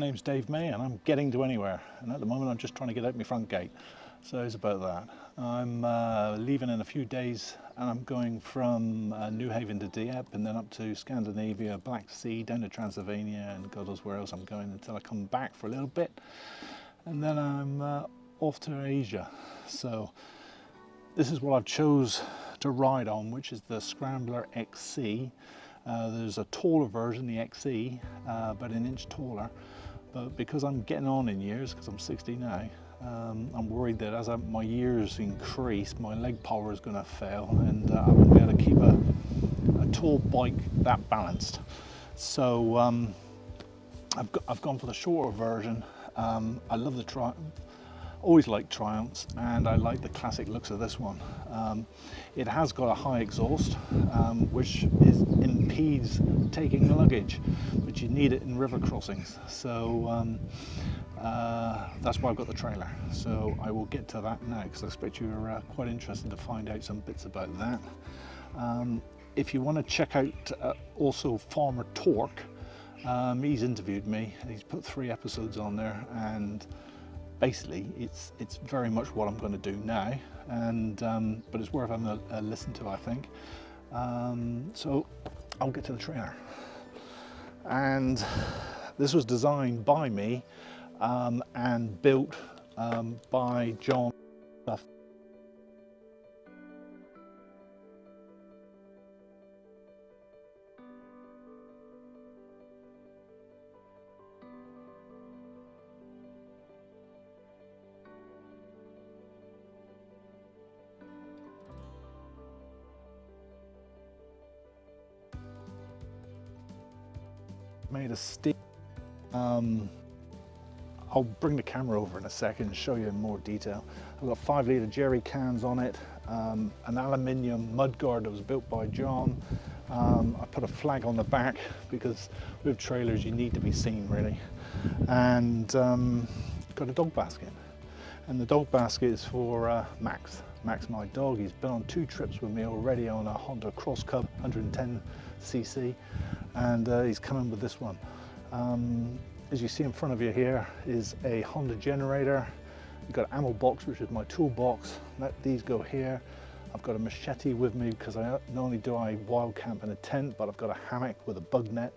name's Dave May and I'm getting to anywhere, and at the moment I'm just trying to get out my front gate, so it's about that. I'm leaving in a few days and I'm going from New Haven to Dieppe and then up to Scandinavia, Black Sea, down to Transylvania, and God knows where else I'm going until I come back for a little bit, and then I'm off to Asia. So this is what I've chose to ride on, which is the Scrambler XC. There's a taller version, the XE, about an inch taller, but because I'm getting on in years, because I'm 60 now, I'm worried that as my years increase, my leg power is going to fail and I won't be able to keep a tall bike that balanced. So I've gone for the shorter version. I love the always liked Triumphs, and I like the classic looks of this one. It has got a high exhaust, which impedes taking luggage, but you need it in river crossings. So that's why I've got the trailer. So I will get to that now, because I expect you're quite interested to find out some bits about that. If you want to check out also Farmer Torque, he's interviewed me. He's put 3 episodes on there, and basically it's very much what I'm going to do now, and but it's worth having a listen to, I think. So I'll get to the trailer. And this was designed by me and built by John. Made a stick. I'll bring the camera over in a second and show you in more detail. I've got 5-litre jerry cans on it, an aluminium mudguard that was built by John. I put a flag on the back because with trailers you need to be seen, really. And got a dog basket, and the dog basket is for Max. Max, my dog. He's been on 2 trips with me already on a Honda Cross Cub 110cc, and he's coming with this one. As you see in front of you here is a Honda generator. You've got an ammo box, which is my toolbox. These go here. I've got a machete with me because not only do I wild camp in a tent, but I've got a hammock with a bug net.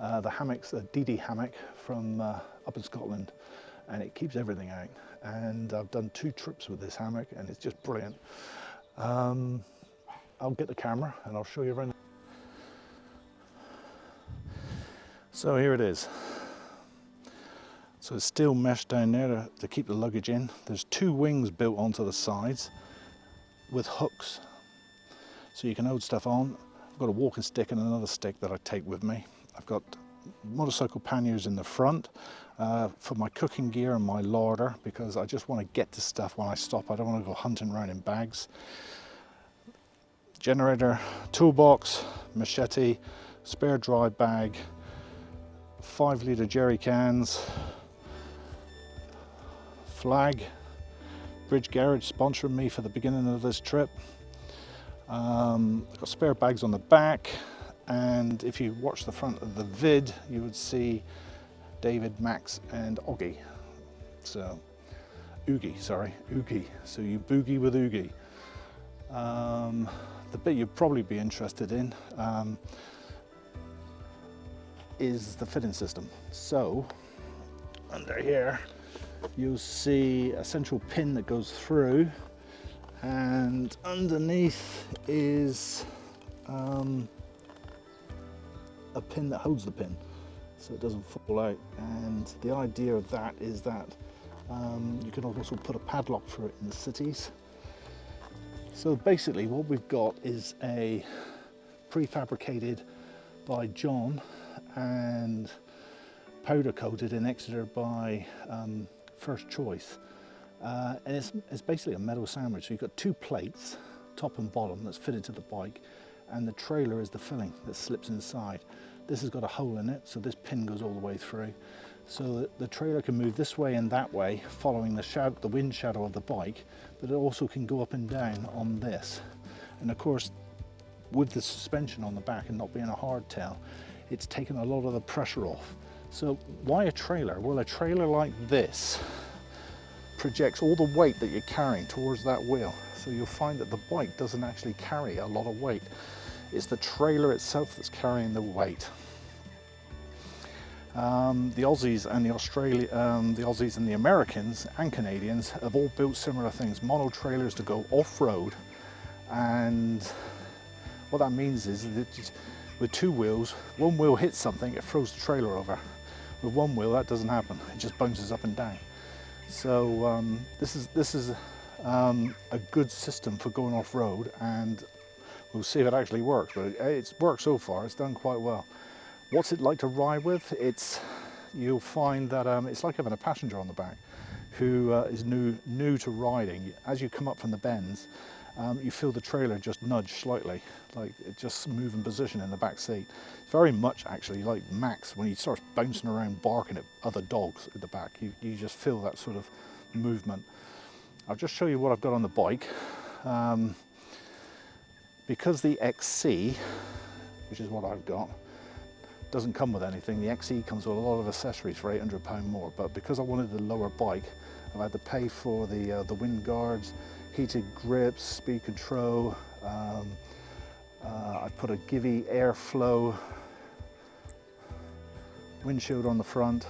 The hammock's a DD hammock from up in Scotland, and it keeps everything out. And I've done 2 trips with this hammock and it's just brilliant. I'll get the camera and I'll show you around. So here it is. So it's steel mesh down there to keep the luggage in. There's 2 wings built onto the sides with hooks, so you can hold stuff on. I've got a walking stick and another stick that I take with me. I've got motorcycle panniers in the front for my cooking gear and my larder, because I just want to get to stuff when I stop. I don't want to go hunting around in bags. Generator, toolbox, machete, spare dry bag, 5-litre jerry cans, flag, Bridge Garage sponsoring me for the beginning of this trip. I've got spare bags on the back, and if you watch the front of the vid you would see David, Max and Oggy. So Oogie, sorry, Oogie. So you boogie with Oogie. The bit you'd probably be interested in is the fitting system. So under here you'll see a central pin that goes through, and underneath is a pin that holds the pin so it doesn't fall out. And the idea of that is that you can also put a padlock through it in the cities. So basically what we've got is a prefabricated by John and powder coated in Exeter by First Choice, and it's basically a metal sandwich. So you've got 2 plates, top and bottom, that's fitted to the bike, and the trailer is the filling that slips inside. This has got a hole in it, so this pin goes all the way through, so that the trailer can move this way and that way following the wind shadow of the bike, but it also can go up and down on this. And of course, with the suspension on the back and not being a hardtail, it's taken a lot of the pressure off. So why a trailer? Well, a trailer like this projects all the weight that you're carrying towards that wheel. So you'll find that the bike doesn't actually carry a lot of weight. It's the trailer itself that's carrying the weight. The Aussies and the Aussies and the Americans and Canadians have all built similar things, mono trailers to go off-road. And what that means is that with two wheels, one wheel hits something, it throws the trailer over. With one wheel, that doesn't happen. It just bounces up and down. So this is a good system for going off-road, and we'll see if it actually works. But it's worked so far. It's done quite well. What's it like to ride with? You'll find that it's like having a passenger on the back who is new to riding. As you come up from the bends, you feel the trailer just nudge slightly, like it just move in position in the back seat. Very much actually like Max when he starts bouncing around barking at other dogs at the back. You just feel that sort of movement. I'll just show you what I've got on the bike. Because the XC, which is what I've got, doesn't come with anything. The XE comes with a lot of accessories for £800 more, but because I wanted the lower bike, I've had to pay for the wind guards, heated grips, speed control. I put a Givy airflow windshield on the front.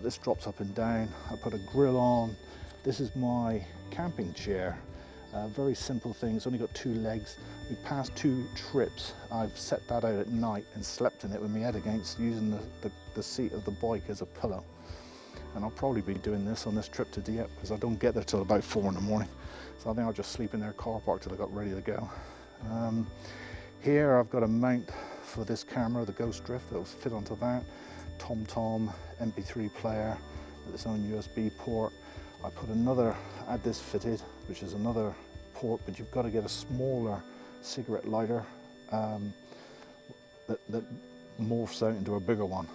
This drops up and down. I put a grill on. This is my camping chair. Very simple thing, it's only got two legs. We passed 2 trips. I've set that out at night and slept in it with my head against, using the seat of the bike as a pillow. And I'll probably be doing this on this trip to Dieppe because I don't get there till about 4 in the morning. So I think I'll just sleep in their car park till I got ready to go. Here I've got a mount for this camera, the Ghost Drift, that will fit onto that. TomTom MP3 player with its own USB port. I put had this fitted, which is another port, but you've got to get a smaller cigarette lighter that morphs out into a bigger one,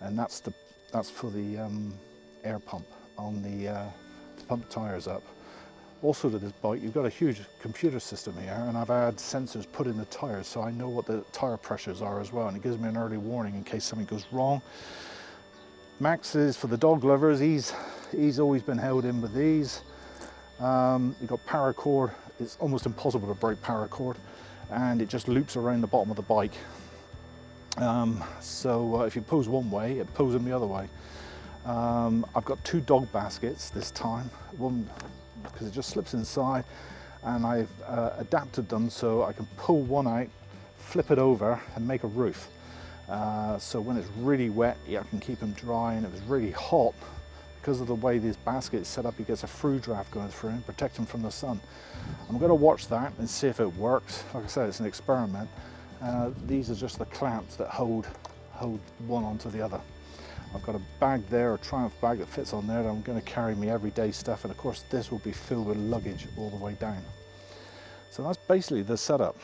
and that's for the air pump on the to pump the tires up. Also to this bike, you've got a huge computer system here, and I've had sensors put in the tires, so I know what the tire pressures are as well, and it gives me an early warning in case something goes wrong. Max is for the dog lovers. He's always been held in with these. You've got paracord. It's almost impossible to break paracord, and it just loops around the bottom of the bike. So if you pose one way, it poses them the other way. I've got 2 dog baskets this time. One because it just slips inside, and I've adapted them so I can pull one out, flip it over, and make a roof. So when it's really wet, I can keep them dry, and if it's really hot, because of the way this basket is set up, he gets a through draft going through and protect him from the sun. I'm going to watch that and see if it works. Like I said, it's an experiment. These are just the clamps that hold one onto the other. I've got a bag there, a Triumph bag that fits on there, that I'm going to carry my everyday stuff, and of course this will be filled with luggage all the way down. So that's basically the setup.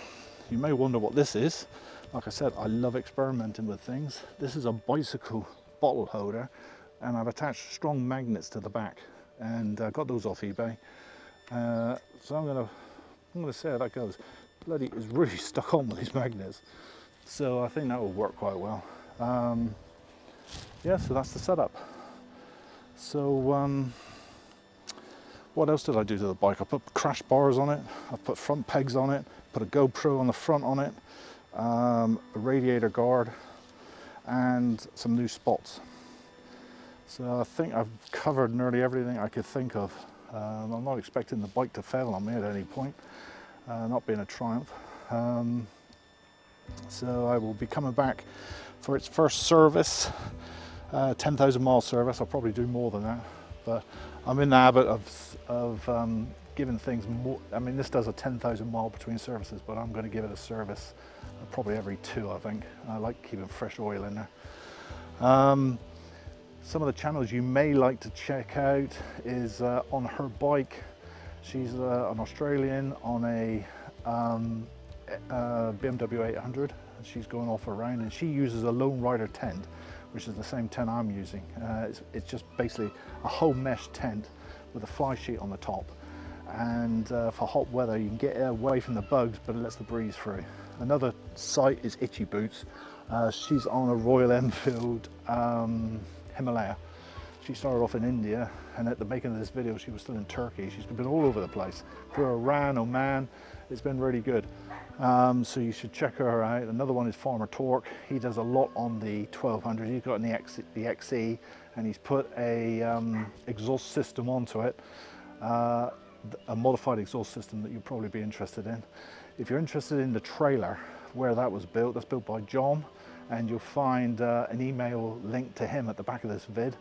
You may wonder what this is. Like I said, I love experimenting with things. This is a bicycle bottle holder, and I've attached strong magnets to the back, and I got those off eBay. So I'm gonna see how that goes. Bloody, it's really stuck on with these magnets, so I think that will work quite well. Yeah, so that's the setup. So what else did I do to the bike? I put crash bars on it, I put front pegs on it, put a GoPro on the front on it, a radiator guard, and some new spots. So I think I've covered nearly everything I could think of. I'm not expecting the bike to fail on me at any point, not being a Triumph. So I will be coming back for its first service, 10,000 mile service. I'll probably do more than that, but I'm in the habit of giving things more. I mean, this does a 10,000 mile between services, but I'm going to give it a service probably every 2, I think. I like keeping fresh oil in there. Some of the channels you may like to check out is on her bike. She's an Australian on a BMW 800. She's going off around, and she uses a Lone Rider tent, which is the same tent I'm using. It's just basically a whole mesh tent with a fly sheet on the top. And for hot weather, you can get away from the bugs, but it lets the breeze through. Another site is Itchy Boots. She's on a Royal Enfield Himalaya. She started off in India, and at the making of this video she was still in Turkey. She's been all over the place, through Iran, Oman. It's been really good. So you should check her out. Another one is Farmer Torque. He does a lot on the 1200. He's got the XE, and he's put a exhaust system onto it, a modified exhaust system that you'll probably be interested in. If you're interested in the trailer where that was built, that's built by John, and you'll find an email link to him at the back of this vid,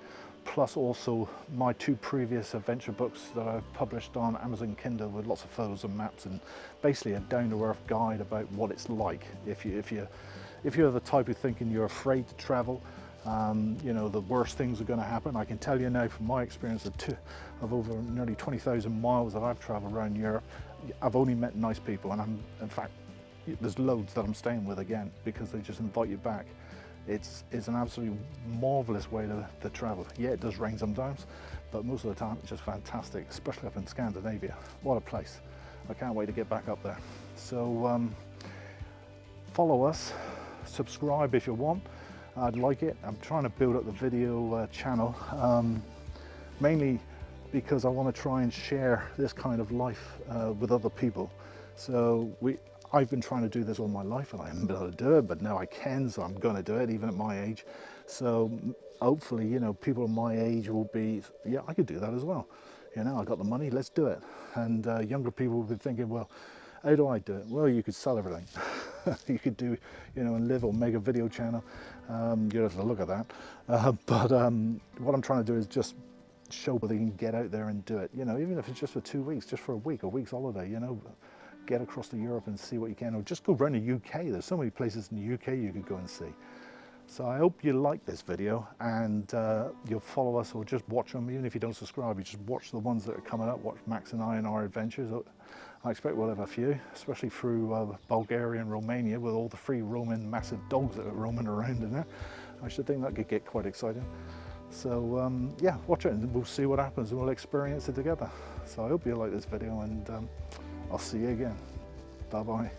plus also my 2 previous adventure books that I've published on Amazon Kindle with lots of photos and maps, and basically a down-to-earth guide about what it's like if you're the type of thinking you're afraid to travel. You know, the worst things are going to happen. I can tell you now from my experience of over nearly 20,000 miles that I've traveled around Europe, I've only met nice people, and in fact there's loads that I'm staying with again because they just invite you back. It's an absolutely marvellous way to travel. Yeah, it does rain sometimes, but most of the time it's just fantastic, especially up in Scandinavia. What a place. I can't wait to get back up there. So follow us, subscribe if you want. I'd like it. I'm trying to build up the video channel, mainly because I want to try and share this kind of life with other people. So I've been trying to do this all my life and I haven't been able to do it, but now I can, so I'm going to do it even at my age. So hopefully, you know, people my age will be, yeah, I could do that as well. You know, I got the money, let's do it. And younger people will be thinking, well, how do I do it? Well, you could sell everything. You could do, you know, and live or make a video channel. You have to look at that. But what I'm trying to do is just show people they can get out there and do it. You know, even if it's just for 2 weeks, just for a week's holiday, you know, get across to Europe and see what you can, or just go around the UK. There's so many places in the UK you could go and see. So I hope you like this video, and you'll follow us or just watch them. Even if you don't subscribe, you just watch the ones that are coming up. Watch Max and I and our adventures. I expect we'll have a few, especially through Bulgaria and Romania, with all the free roaming massive dogs that are roaming around in there. I should think that could get quite exciting. So yeah, watch it and we'll see what happens, and we'll experience it together. So I hope you like this video, and I'll see you again. Bye bye.